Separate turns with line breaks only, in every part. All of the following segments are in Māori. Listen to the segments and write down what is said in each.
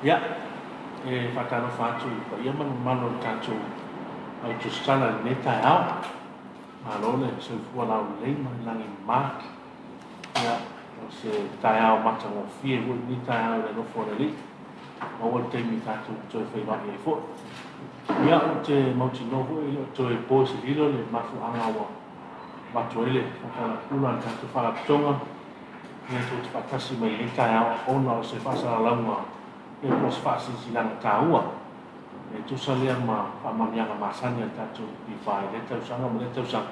Ia, whakanofa atu I ia manu tātou au tusala le tai au. Malole se fua lau lei mai langi mā. Ia, o se tai au matango fie hui ni tai au le nofo le li. Maua teimi tātou toi whaiwaki e fo. Ia o te mauti noho I o toi po se hilo le mafu anga wa matuele. Whakala kula tātou whakatonga. Ia tō te whakasi mai le tai au ona o se whasara launga. Ia po se whasi si langa tāua. E tusa lea ma whamamianga masanya tātou I whai le tausanga ma le tausanga.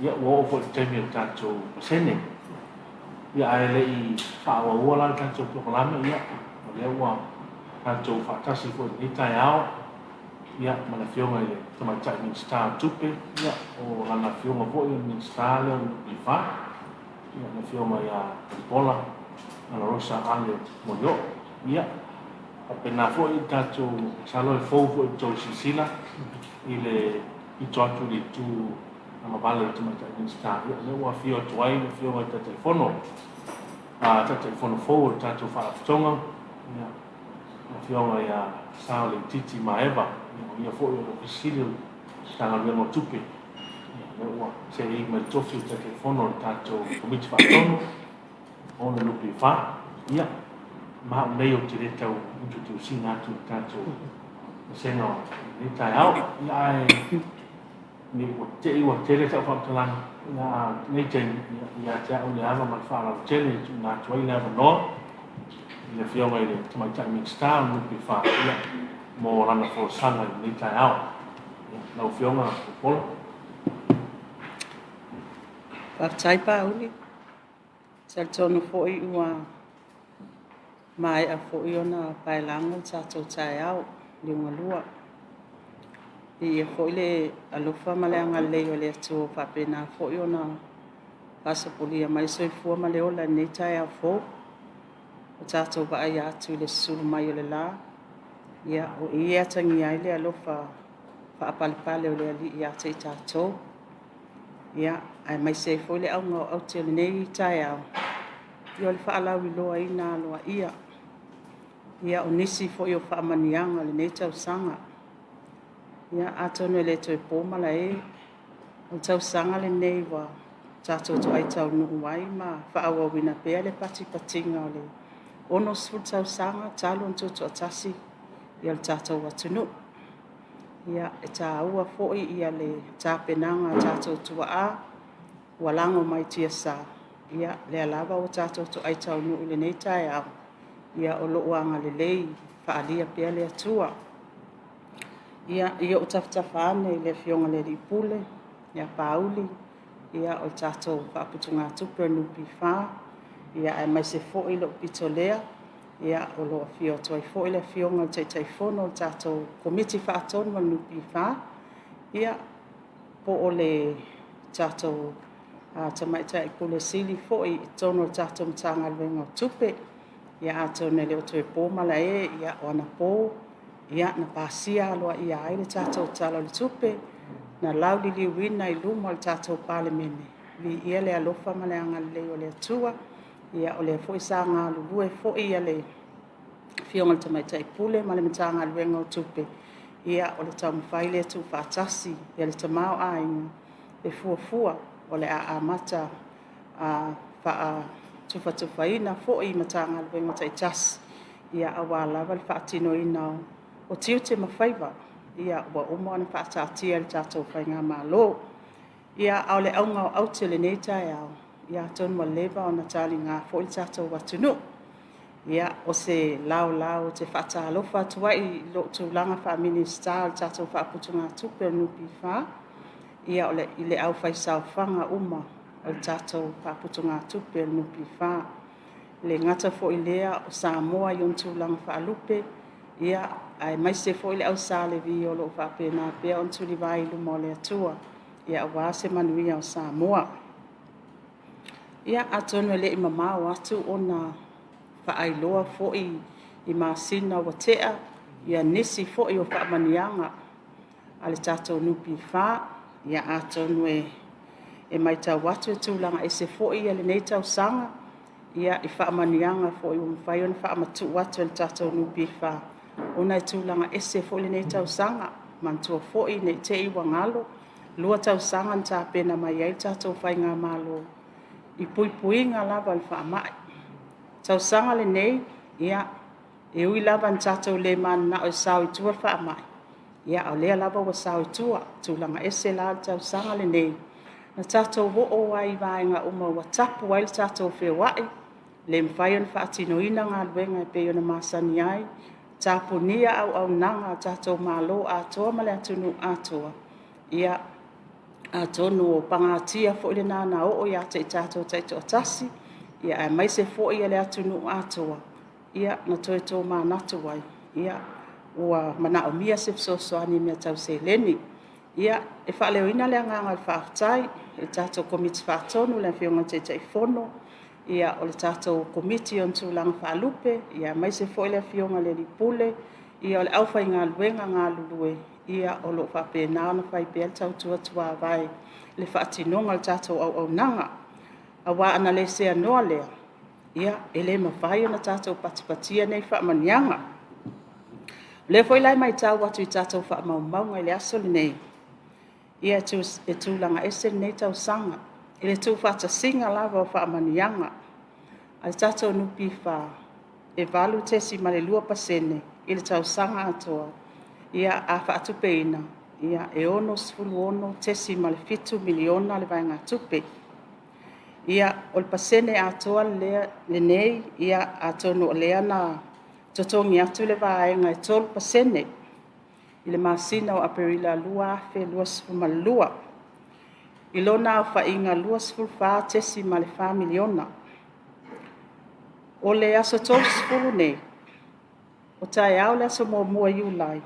Ia ua o fo teimi o tātou pasene. Ia ae le I whaawa ua la tātou pokalame ia. O lea ua tātou whakasi fo I tai au. Ia mana fionga I le tamaitai Minisita Tupe. Ia o lana fionga fo I Minisita leo I whai. Ia na fionga ia Mulipola Anarosa Ale Molio'o. Ia pena fo I tātou salo e fou fo I tau sisila I le I toatu li tu ama vale le tamaitai Minisita. Ia le ua fio tuai le fionga I ta telefono. Ta telefono fou tātou whaatonga. Ia na fionga ia sao le titi maeva. Ia fo I o sisili tanga lemo Tupe. Ia le ua se I me tofi ta telefono tātou komiti whaatono. O le lupi wha. Ia ma nei o te re tau utu te usina atu tātou sena ni tai au ia ni o te iwa tere tau whakatalanga ia nei te ia te au le ama man whaara o tele nā tuai le ama noa ia whionga I le tamaitai Minisita o nupi wha ia mō rana whorosanga ni tai au nau whionga o pola
Whakatai pauli sa tono fōi ua mai a fōi ona pailango tātou tai au liunga lua. I fōi le alofa maleanga leo le atu whapena fōi ona pasapolia mai soifua maleo la nei tai au fō. O tātou wa ai atu le sulu mai o le la. Ia o I atangi ai le alofa whaapalipale o le ali I ate I tātou. Ia ai mai se fōi le au ngau au te le nei tai au. Ia le whaalau I loa I nā loa ia. Ia o nisi fo I o whaamanianga le nei tausanga. Ia atonu le toi pōmala e. O tausanga le nei wa tātou to ai tau nuu wai ma whaawawina pēa le pati patinga o le. Ono sful tausanga talo on tutu atasi. Ia le tātou atunu. Ia e tā ua fo I ia le tā penanga tātou tua a. Walango mai tia sa. Ia le alava o tātou to ai tau nuu le nei tai au. Ia o lo'uanga le lei whaalia pia le atua. Ia o tafutafane le fionga le ripule, ia pauli, ia o tātou whaaputunga tupe nupi wha, ia ai mai se fōi lo pito lea, ia o loa fio toi fōi le fionga te teifono o tātou komiti whaatonu wa nupi wha, ia po o le tātou tamaitai pule sili fōi tono tātou mtanga lwenga tupe, ia atone le o toi pōmala e, ia o ana pō, ia na pasia aloa ia ai le tātou tala le tupe, na lau li liwina I luma le tātou pale mene. Li ia le alofa maleanga le o le atua, ia o le fo isa ngā lulue fo ia le fionga le tamaitai pule, ma le matanga luenga o tupe. Ia o le tau mwhai le tu whaatasi, ia le tamau a inga, le fuafua o le a mata wha tufa ina fo I matanga luenga taitas. Ia awa lava le whaatino ina o tiu te mawhaiwa. Ia ua umo ana whaatatia le tātou whainga malo. Ia au le aunga o aute le nei tai au. Ia tonu wa leva o na tali ngā fo I tātou watunu. Ia o se lao te whaatalofa tuai lo tūlanga wha Minisita o tātou whaaputunga tupe nupi wha. Ia o le au faisaofaga uma o le tātou whaaputunga tupe nupi wha. Le ngata fo I lea o Samoa I on tūlanga whaalupe. Ia ai mai se fo I le au sale vi o lo whaapena pia on tūli vai luma o le atua. Ia wa se manuia o Samoa. Ia atonu le mamao atu ona whaailoa fo I masina wa tea. Ia nisi fo I o whaamanianga a le tātou nupi wha. Ia atonu e mai tau watu e tūlanga e se fo I le nei tau sanga. ia i whaamanianga fo i umwhai on whaamatu watu le tātou nupi wha. Ona e tūlanga ese fo le nei tau sanga, mantua fo i nei te iwa ngalo, lua tau sanga ni tā pena mai ai tātou whai ngā malo. I pui pui ngā lava le whaamai. Tau sanga le nei, ia, e ui lava ni tātou le man na o sao i tua whaamai. Ia, o lea lava wa sao i tua, tūlanga ese la tau sanga le nei. Na tātou wo o wai vaenga uma wa tapu wai le tātou whewai, le mwhai on whaatino ina ngā luenga e peo na masani ai, tāpu nia au nanga tātou malo atoa male atunu atoa. Ia, atonu o pangatia fo ile nana o ia te tātou taito atasi, ia e mai se fo ia le atunu atoa. Ia, na toi tō mānatu wai. Ia, ua mana o mia se fsosoani mea tau se leni. Ia, e whaaleo ina lea nganga le whaafutai, e tātou komiti whaatonu le whionga te te fono, ia o le tātou komiti on tūlanga whaalupe, ia mai se fo ile whionga le lipule, ia o le awhai ngā luenga ngā lulue, ia o lo whapena na whai pēl tau tua vai, le whaatinonga le tātou au nanga, a wā ana le sea noa lea, ia e le mawhai o na tātou patipatia nei whaamanianga. Le foi lai mai tau watu I tātou whaamaumau ngai le aso le nei, ia e tūlanga ese nei tau sanga, I le tū whatasinga lava o whaamanianga, a le tātou nupi wha, e valu tesi ma le lua pasene, I le tau sanga atoa, ia a whaatupe ina, ia e ono sfulu ono tesi ma le 5 miliona le vai ngā tupe. Ia o le pasene atoa le nei, ia a tonu o lea na totongi atu le vaenga e 12%, I le masina o aperila lua afe lua sfulu ma le lua. I lona o whainga lua sfulu wha tesi ma le 5 miliona. O le aso 12 nei, o tae au le aso mua iulai.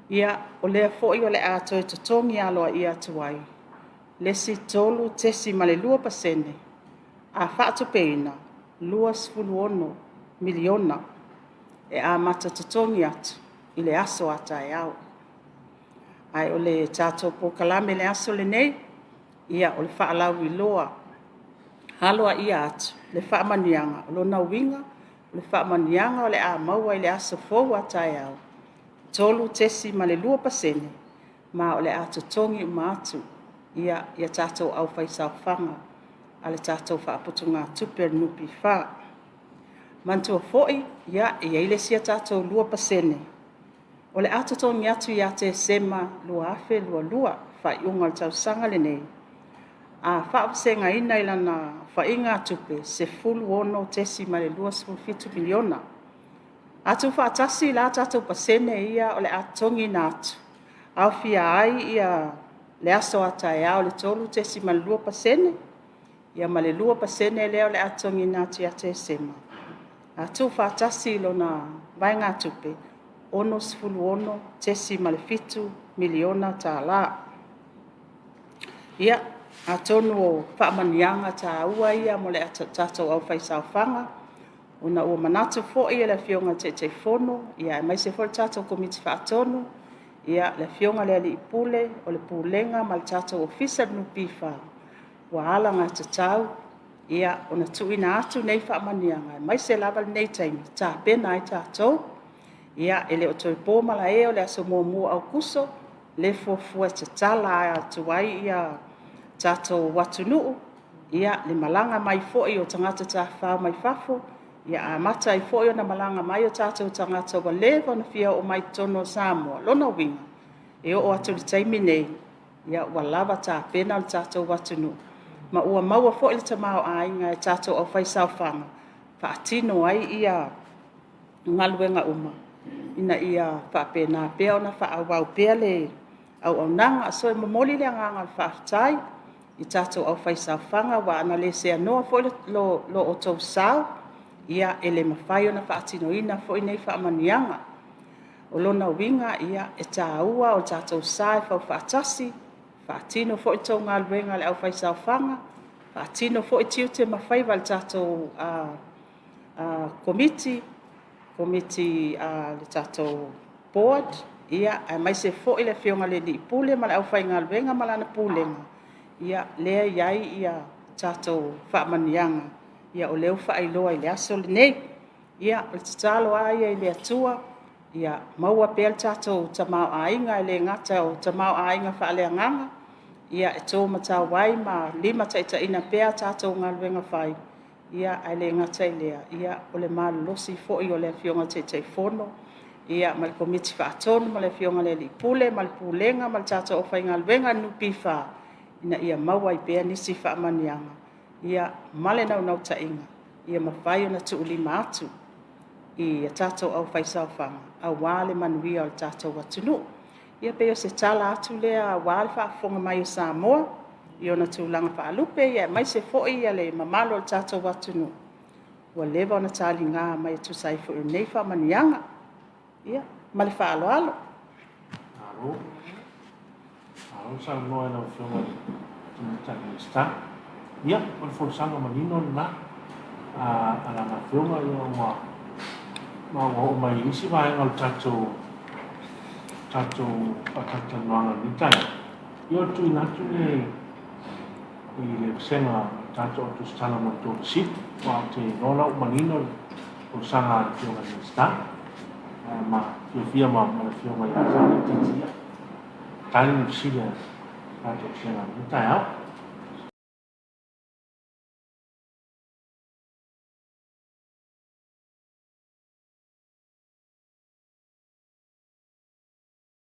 Ia o lea fo'i o le ato e totongi aloa I atuai. Lesi tolu tesi ma le lua pasene, a whaatu peina, lua sfulu ono miliona, e a mata totongi atu, I le aso a tae au. Ai o le tātou po kalame le aso le nei, ia o le whaalau I loa, haloa ia atu, le whaamanianga, o lona winga, le whaamanianga o le a maua I le aso fou a tae au. Tolu tesi ma le lua pasene, ma o le ato tongi atu, ia tātou au faisaofaga, a le tātou whaaputunga tupe nupi wha. Mantua fo'i, ia e eile sia tātou lua pasene. O le ato tongi atu ia te sema lua afe lua, whaiunga le tau sanga le nei. A whaapusenga ina ilana whainga tupe, se fulu ono tesi ma le lua 5 miliona. Atu whaatasi la tātou pasene ia o le atongi nātu. Au fia ai ia le aso atai au le tolu tesi ma le lua pasene. Ia ma le lua pasene leo le atongi nātu ia te sema. Atu whaatasi lo na vai ngā tupe. Ono sfulu ono tesi ma le 5 miliona tā la. Ia atonu o whaamanianga tā ua ia mo le tātou au faisaofaga. Ona ua manatu fo'i le fionga te fono, ia mai se fo tātou komiti whaatonu, ia le fionga le ali pule, o le pulenga ma le tātou ofisa nupi wha. Wa ala ngā tatau, ia ona tuina atu nei whaamanianga, mai se lava nei taimi, tā pena ai tātou, ia ele o toi pōmala o le aso mua au kuso, le fuafua te tala ai atu ai ia tātou watunuu, ia le malanga mai fo'i o tangata tā whao mai fafo, ia a mata I fo'i o na malanga mai o tātou tangata wa lewa na fia o mai tono Samoa, lona winga, e o atu le taimi nei, ia wa lava tā pena o tātou watunu. Ma ua maua fo'i le tamao ainga e tātou au faisaofaga, whaatino ai ia ngaluenga uma, ina ia whaapena pea o na whaawau pea le au nanga, so e mamoli le anganga le whaafutai, I tātou au faisaofaga wa ana le se anoa fo'i lo o tau sao, ia ele mawhai o na whaatinoina fo'i nei whaamanianga. O lona winga ia e tāua o tātou sae whau whaatasi, whaatino fo'i tau ngā luenga le au faisaofaga, whaatino fo'i tiu te mawhai wale tātou komiti le tātou board, ia e mai se fo'i le fionga le ni pule ma le au whai ngā luenga ma lana pulenga, ia lea iai ia tātou whaamanianga. ia o leu whaailoa i le aso le nei. Ia, o le tatalo aia i le atua, ia maua pēl tātou tamau ainga i le ngata o tamau ainga whaaleanganga. Ia e tō matau wai ma 5 taitaina pēa tātou ngaluenga whai. Ia ai le ngata i lea. Ia o le malolosi fo'i o le fionga taitaifono. Ia ma le komiti whaatonu ma le fionga le li pule, ma le pulenga, ma le tātou o whai ngaluenga nupi wha. Ina ia maua i pēa nisi whaamanianga. Ia male nau tainga. Ia mawhai o na tuulima atu. I tātou au FAISAOFAGA. A wale manuia o le tātou atunu. Ia pe o se tala atu lea wale whaafonga mai o Samoa. I ona tūlanga whaalupe, ia mai se fo'i ia le mamalo o le tātou atunu. Ua lewa ona tāli ngā mai atu sai fo'i nei whaamanianga. Ia, ma le whaaloalo.
Aro. Aro sa noa na whionga Minisita. Ia, o le whonsanga manino na. Ala na whionga i o o mai isi vai ngal tātou whakatanoanga ni tai. Ia tu inatu le i le senga tātou tu stala mo tō sit, wa te nola o manino o sanga whionga Minisita. Ma whia ma le whionga i a tātou titia. Tāli ni sile tātou senga ni tai au.